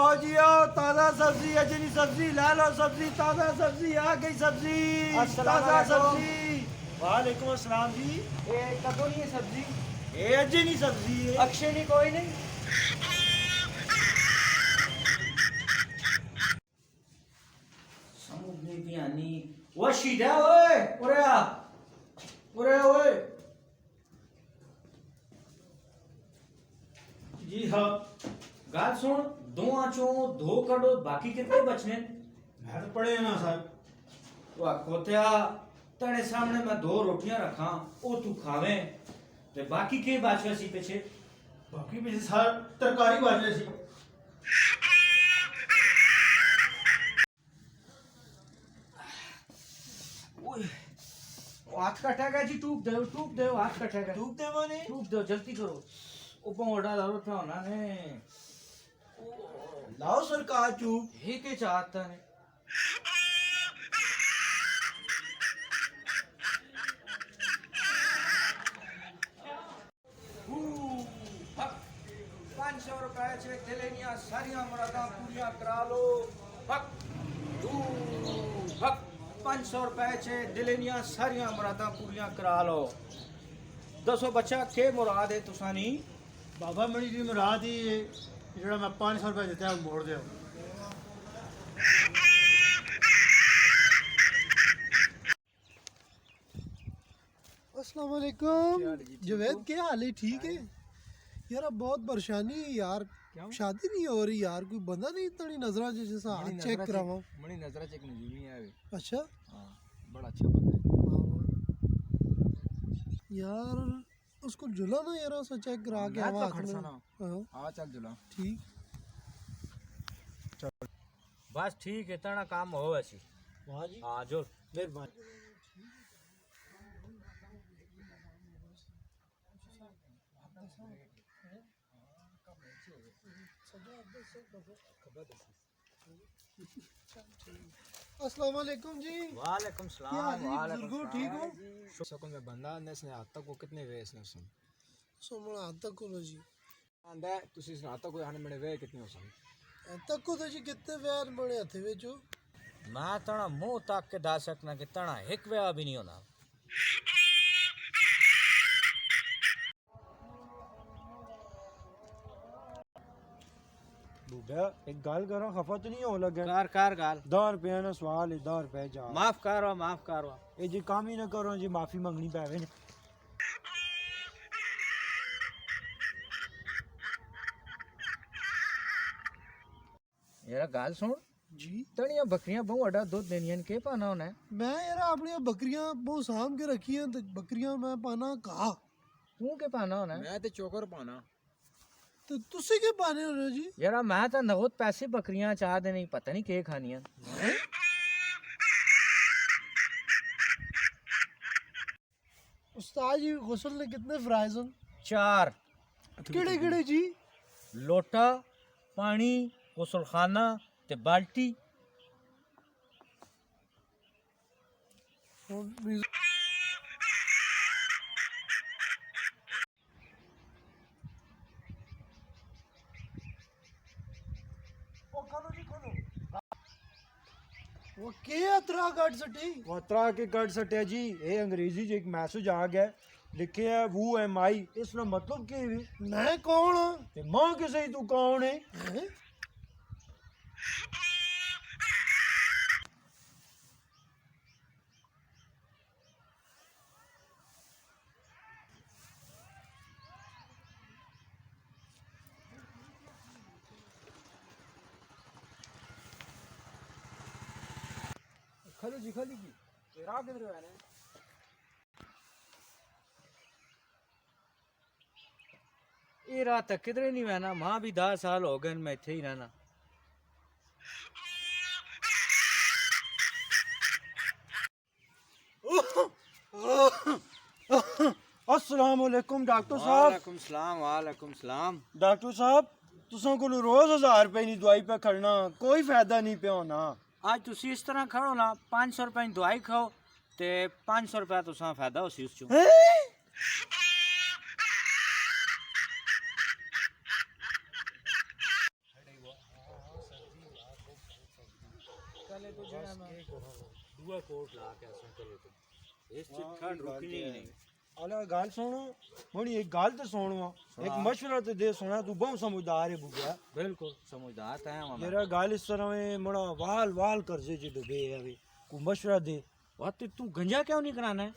आओ जी आओ, ताज़ा सब्जी अजनी सब्जी ला लो, सब्जी ताज़ा सब्जी आ गई, सब्जी ताज़ा सब्जी। वालेकुम अस्सलाम जी। ये कदों नहीं है सब्जी, ये अजनी सब्जी है। अक्षय नहीं कोई नहीं। समझ नहीं थी आनी वो शीदा ओए उरे आ उरे ओए जी हाँ गाल सुन दो आंचों दो कड़ो बाकी कितने बचने घर पड़े ना सर, वो कोत्या तेरे सामने मैं दो रोटियां रखा ओ तू खावे ते बाकी के बाचवा सी पीछे बाकी भी सर तरकारी बाज रही सी। ओए हाथ कटेगा जी टूक दे हाथ कटेगा टूक दे माने टूक दो जल्दी करो ऊपर ओडा दारो था ना ने लाओ सरकार चूप। हे के चाहता ने ₹500 છે થેલેનિયા સારિયા મરાદા પૂરિયા કરા લો હક હક ₹500 છે દિલેનિયા સારિયા મરાદા પૂરિયા કરા લો दसो बच्चा के मुराद है तुसानी बाबा मणि जी मुराद ही ਜਿਹੜਾ ਮੈਂ 500 ਰੁਪਏ ਦਿੱਤਾ ਉਹ ਮੋੜ ਦਿਓ। अस्सलाम वालेकुम जवेद, क्या हाल है? ठीक है यार, अब बहुत परेशानी है यार। शादी नहीं हो रही यार, कोई बंदा नहीं इतनी नजरा जैसा हाथ चेक करावा। मणि नजरा चेक नजूमी आवे। अच्छा हां बड़ा अच्छा बंदा है यार, उसको जुला ना यार, उसे चेक करा के आवा हाथ में। हाँ हां चल जुला ठीक। बस ठीक है तना काम हो वैसी वाह जी हां जो मेहरबानी। अस्सलाम वालेकुम जी। वालेकुम क्या सलाम हाल है वालेकुम बुजुर्गो, ठीक हो? सकूं मैं बंदा ने आज तक को कितने वे इसने सुन सोमना हाथ तक को जी, आंदा तुसी सुना तक कोई आने मेरे वे कितने हो सन हाथ तक को तो जी कितने व्यार बड़े हथे विचो। मैं तना मुंह ताक के दा सकना कि तना एक वे भी नहीं होना बूढ़ा एक गाल करो, खफा तो नहीं हो लगे। कार गाल 10 रुपए ना सवाल है, 10 रुपए जा। माफ करो ये जी काम ही ना करो जी, माफी मंगनी पैवे ने। यार गाल सुन जी तनिया बकरियां बहु अड्डा दूध देनियन के पाना होना है मैं यार अपनी बकरियां बहुत साम के रखी हैं, तो बकरियां मैं पाना कहा। तू के पाना होना है मैं ते चोकर पाना तो तुसी के पाने हो रहे जी? यार मैं तो नगद पैसे बकरियां चाह दे नहीं पता नहीं के खानियां उस्ताद जी गुस्ल ने कितने फ्राइज हैं? 4 केड़े केड़े जी? लोटा पानी गुसलखाना ते बाल्टी वो के अतरा गट सटी? वतरा के कट सटे जी, ये अंग्रेजी जी एक मैसेज आ गया, लिखे है वो एम आई, इसका मतलब के है? मैं कौन हाँ? ते मां के सही तू कौन है? हैं? खाली जी खाली की तेरा किधर है ने ये रात तक किधरे नहीं रहना मां भी 10 साल हो गए मैं इथे ही रहना अस्सलाम वालेकुम डॉक्टर साहब। वालेकुम सलाम डॉक्टर साहब तुसां कोल रोज 1000 रुपए दी दवाई पे खड़ना, कोई फायदा नहीं पे होना। आज तुसी इस तरह खड़ो ना 500 रुपए की दवाई खाओ ते 500 रुपया तुसा फायदा हो सी उस चो पहले तो जो है मैं दुआ कोट ला के असं चले तो इस ठंड रुकनी ही नहीं अला गाल सुनो मोनी एक गाल तो सुनवा एक मशवरा तो दे सुना तू बहुत समझदार है बुगिया बिल्कुल समझदार था हम मेरा गाल इस तरह में मोड़ा वाल वाल कर से जो डूबे है अभी को मशवरा दे बात तू गंजा क्यों नहीं कराना है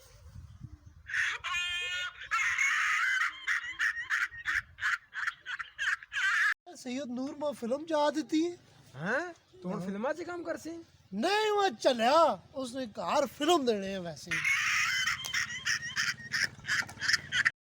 सैयद नूर मां फिल्म जा देती है हैं तू फिल्मा से काम कर सी नहीं वह चलिया उसने कार फिल्म देने हैं वैसे ही